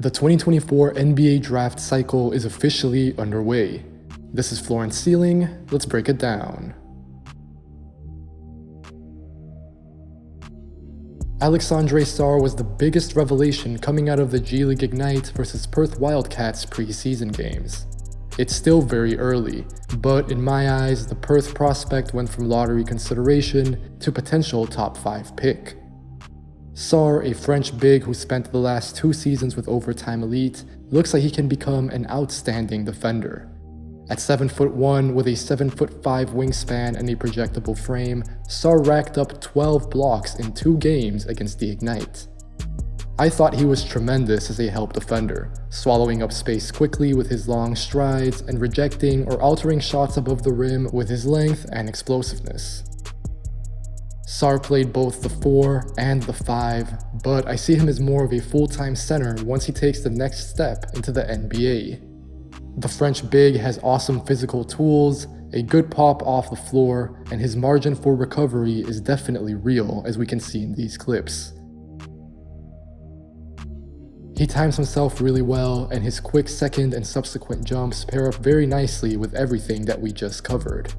The 2024 NBA draft cycle is officially underway. This is Floor and Ceiling. Let's break it down. Alexandre Sarr was the biggest revelation coming out of the G League Ignite versus Perth Wildcats preseason games. It's still very early, but in my eyes, the Perth prospect went from lottery consideration to potential top 5 pick. Sarr, a French big who spent the last 2 seasons with Overtime Elite, looks like he can become an outstanding defender. At 7'1" with a 7'5" wingspan and a projectable frame, Sarr racked up 12 blocks in 2 games against the Ignite. I thought he was tremendous as a help defender, swallowing up space quickly with his long strides and rejecting or altering shots above the rim with his length and explosiveness. Sarr played both the 4 and the 5, but I see him as more of a full-time center once he takes the next step into the NBA. The French big has awesome physical tools, a good pop off the floor, and his margin for recovery is definitely real, as we can see in these clips. He times himself really well, and his quick second and subsequent jumps pair up very nicely with everything that we just covered.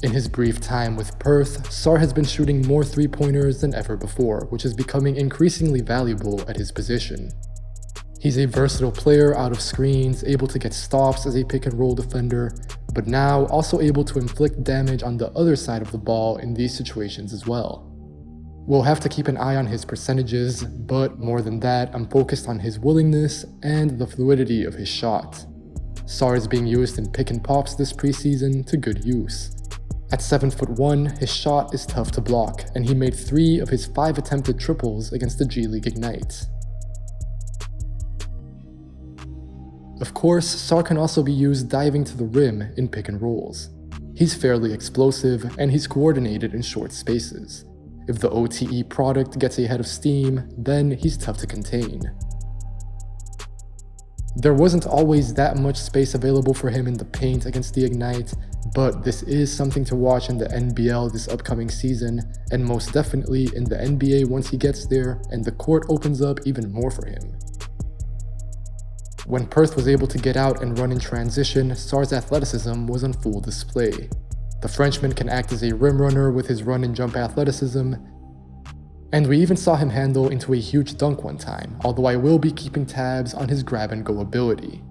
In his brief time with Perth, Sarr has been shooting more three-pointers than ever before, which is becoming increasingly valuable at his position. He's a versatile player out of screens, able to get stops as a pick-and-roll defender, but now also able to inflict damage on the other side of the ball in these situations as well. We'll have to keep an eye on his percentages, but more than that, I'm focused on his willingness and the fluidity of his shot. Sarr is being used in pick and pops this preseason to good use. At 7'1", his shot is tough to block, and he made 3 of his 5 attempted triples against the G League Ignite. Of course, Sarr can also be used diving to the rim in pick and rolls. He's fairly explosive, and he's coordinated in short spaces. If the OTE product gets a head of steam, then he's tough to contain. There wasn't always that much space available for him in the paint against the Ignite, but this is something to watch in the NBL this upcoming season, and most definitely in the NBA once he gets there and the court opens up even more for him. When Perth was able to get out and run in transition, Sarr's athleticism was on full display. The Frenchman can act as a rim runner with his run and jump athleticism, and we even saw him handle into a huge dunk one time, although I will be keeping tabs on his grab and go ability.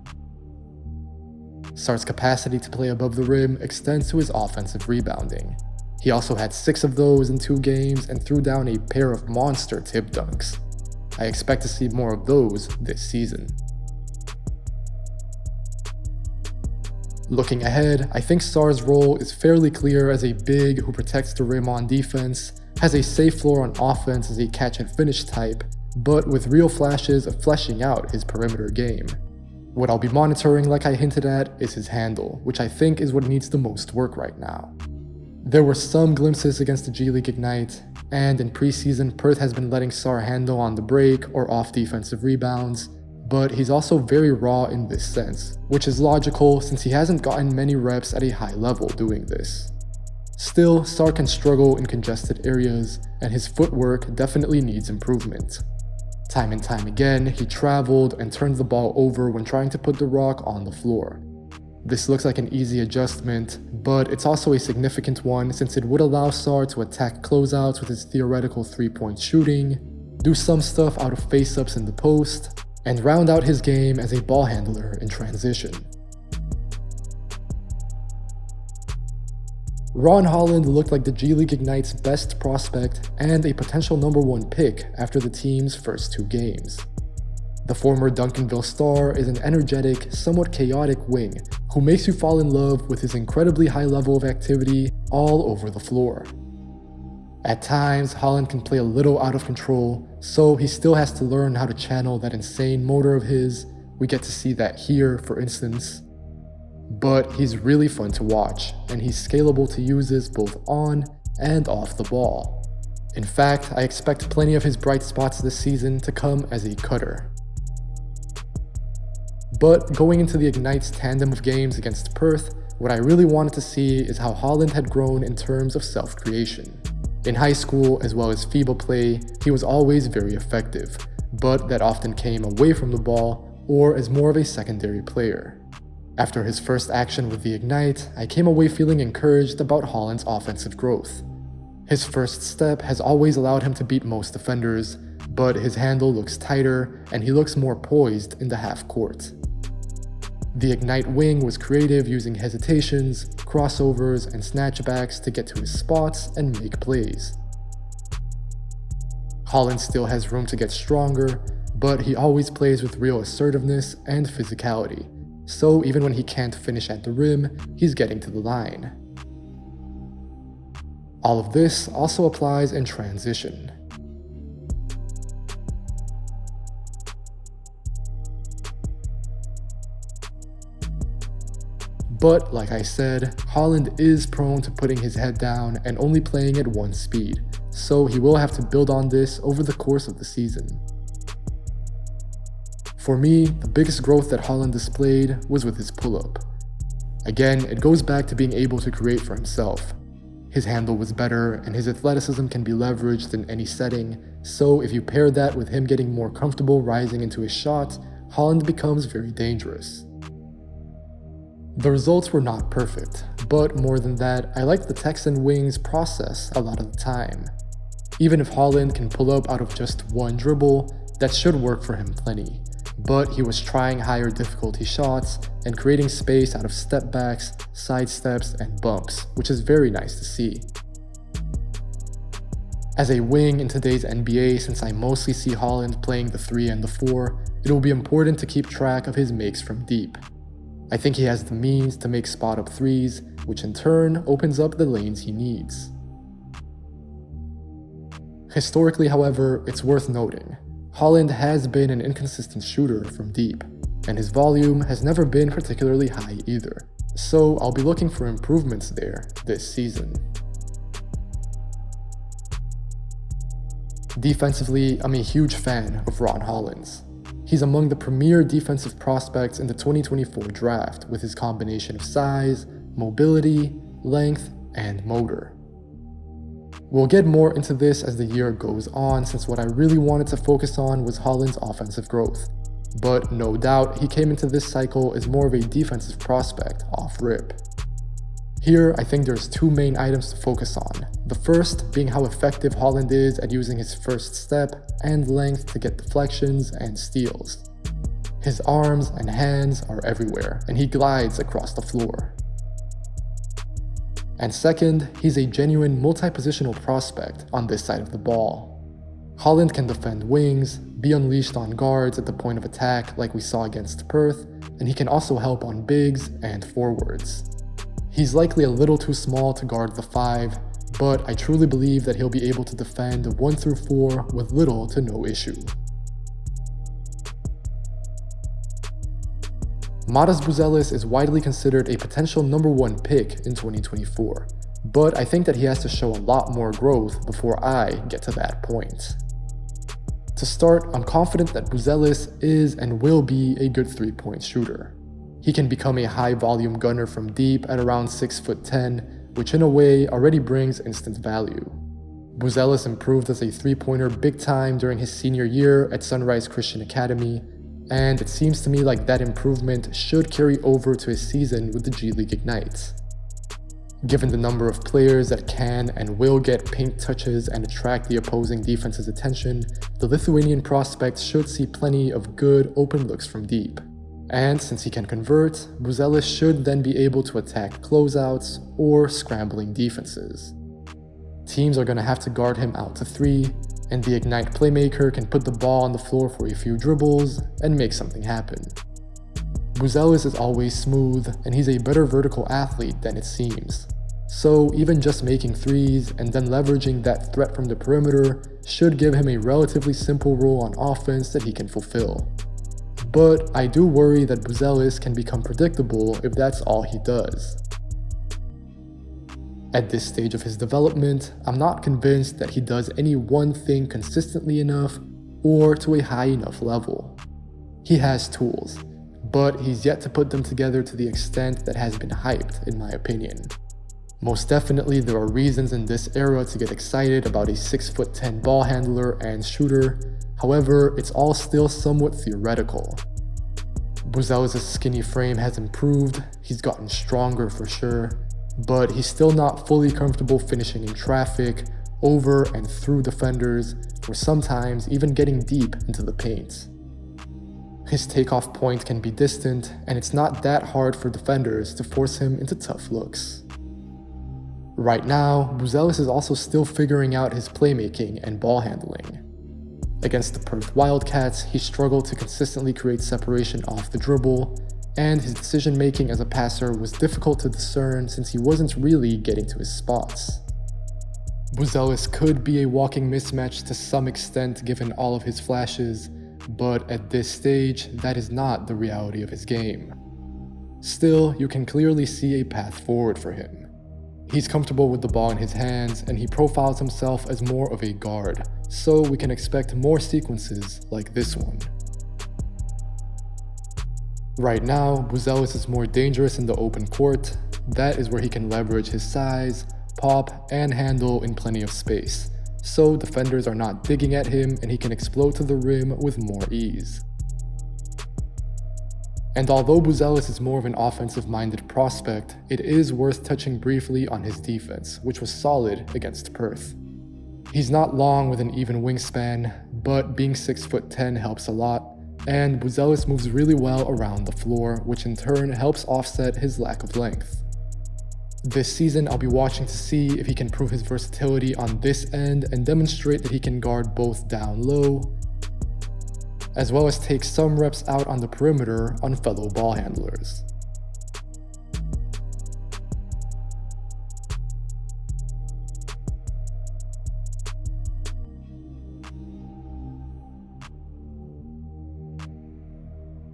Sarr's capacity to play above the rim extends to his offensive rebounding. He also had 6 of those in 2 games and threw down a pair of monster tip dunks. I expect to see more of those this season. Looking ahead, I think Sarr's role is fairly clear as a big who protects the rim on defense, has a safe floor on offense as a catch and finish type, but with real flashes of fleshing out his perimeter game. What I'll be monitoring, like I hinted at, is his handle, which I think is what needs the most work right now. There were some glimpses against the G League Ignite, and in preseason, Perth has been letting Sarr handle on the break or off defensive rebounds, but he's also very raw in this sense, which is logical since he hasn't gotten many reps at a high level doing this. Still, Sarr can struggle in congested areas, and his footwork definitely needs improvement. Time and time again, he traveled and turned the ball over when trying to put the rock on the floor. This looks like an easy adjustment, but it's also a significant one since it would allow Sarr to attack closeouts with his theoretical 3-point shooting, do some stuff out of face-ups in the post, and round out his game as a ball handler in transition. Holland looked like the G League Ignite's best prospect and a potential #1 pick after the team's first 2 games. The former Duncanville star is an energetic, somewhat chaotic wing who makes you fall in love with his incredibly high level of activity all over the floor. At times, Holland can play a little out of control, so he still has to learn how to channel that insane motor of his. We get to see that here, for instance. But he's really fun to watch, and he's scalable to uses both on and off the ball. In fact, I expect plenty of his bright spots this season to come as a cutter. But going into the Ignite's tandem of games against Perth, what I really wanted to see is how Holland had grown in terms of self-creation. In high school, as well as feeble play, he was always very effective, but that often came away from the ball or as more of a secondary player. After his first action with the Ignite, I came away feeling encouraged about Holland's offensive growth. His first step has always allowed him to beat most defenders, but his handle looks tighter and he looks more poised in the half court. The Ignite wing was creative, using hesitations, crossovers, and snatchbacks to get to his spots and make plays. Holland still has room to get stronger, but he always plays with real assertiveness and physicality, so even when he can't finish at the rim, he's getting to the line. All of this also applies in transition. But like I said, Holland is prone to putting his head down and only playing at one speed, so he will have to build on this over the course of the season. For me, the biggest growth that Holland displayed was with his pull-up. Again, it goes back to being able to create for himself. His handle was better, and his athleticism can be leveraged in any setting, so if you pair that with him getting more comfortable rising into his shot, Holland becomes very dangerous. The results were not perfect, but more than that, I liked the Texan wing's process a lot of the time. Even if Holland can pull up out of just one dribble, that should work for him plenty. But he was trying higher difficulty shots and creating space out of step backs, side steps, and bumps, which is very nice to see. As a wing in today's NBA, since I mostly see Holland playing the 3 and the 4, it will be important to keep track of his makes from deep. I think he has the means to make spot-up threes, which in turn opens up the lanes he needs. Historically, however, it's worth noting, Holland has been an inconsistent shooter from deep, and his volume has never been particularly high either, so I'll be looking for improvements there this season. Defensively, I'm a huge fan of Ron Holland's. He's among the premier defensive prospects in the 2024 draft with his combination of size, mobility, length, and motor. We'll get more into this as the year goes on, since what I really wanted to focus on was Holland's offensive growth. But no doubt, he came into this cycle as more of a defensive prospect off rip. Here, I think there's two main items to focus on. The first being how effective Holland is at using his first step and length to get deflections and steals. His arms and hands are everywhere, and he glides across the floor. And second, he's a genuine multi-positional prospect on this side of the ball. Holland can defend wings, be unleashed on guards at the point of attack like we saw against Perth, and he can also help on bigs and forwards. He's likely a little too small to guard the 5, but I truly believe that he'll be able to defend 1 through 4 with little to no issue. MATAS Buzelis is widely considered a potential number 1 pick in 2024, but I think that he has to show a lot more growth before I get to that point. To start, I'm confident that Buzelis is and will be a good 3-point shooter. He can become a high-volume gunner from deep at around 6'10", which in a way already brings instant value. Buzelis improved as a 3-pointer big time during his senior year at Sunrise Christian Academy, and it seems to me like that improvement should carry over to his season with the G League Ignite. Given the number of players that can and will get paint touches and attract the opposing defense's attention, the Lithuanian prospect should see plenty of good open looks from deep. And since he can convert, Buzelis should then be able to attack closeouts or scrambling defenses. Teams are going to have to guard him out to 3, and the Ignite playmaker can put the ball on the floor for a few dribbles and make something happen. Buzelis is always smooth, and he's a better vertical athlete than it seems. So even just making threes and then leveraging that threat from the perimeter should give him a relatively simple role on offense that he can fulfill. But I do worry that Buzelis can become predictable if that's all he does. At this stage of his development, I'm not convinced that he does any one thing consistently enough or to a high enough level. He has tools, but he's yet to put them together to the extent that has been hyped, in my opinion. Most definitely, there are reasons in this era to get excited about a 6'10" ball handler and shooter. However, it's all still somewhat theoretical. Buzelis' skinny frame has improved, he's gotten stronger for sure, but he's still not fully comfortable finishing in traffic, over and through defenders, or sometimes even getting deep into the paint. His takeoff point can be distant, and it's not that hard for defenders to force him into tough looks. Right now, Buzelis is also still figuring out his playmaking and ball handling. Against the Perth Wildcats, he struggled to consistently create separation off the dribble, and his decision-making as a passer was difficult to discern since he wasn't really getting to his spots. Buzelis could be a walking mismatch to some extent given all of his flashes, but at this stage, that is not the reality of his game. Still, you can clearly see a path forward for him. He's comfortable with the ball in his hands, and he profiles himself as more of a guard, so we can expect more sequences like this one. Right now, Buzelis is more dangerous in the open court. That is where he can leverage his size, pop, and handle in plenty of space, so defenders are not digging at him and he can explode to the rim with more ease. And although Buzelis is more of an offensive-minded prospect, it is worth touching briefly on his defense, which was solid against Perth. He's not long with an even wingspan, but being 6'10" helps a lot, and Buzelis moves really well around the floor, which in turn helps offset his lack of length. This season, I'll be watching to see if he can prove his versatility on this end and demonstrate that he can guard both down low, as well as take some reps out on the perimeter on fellow ball handlers.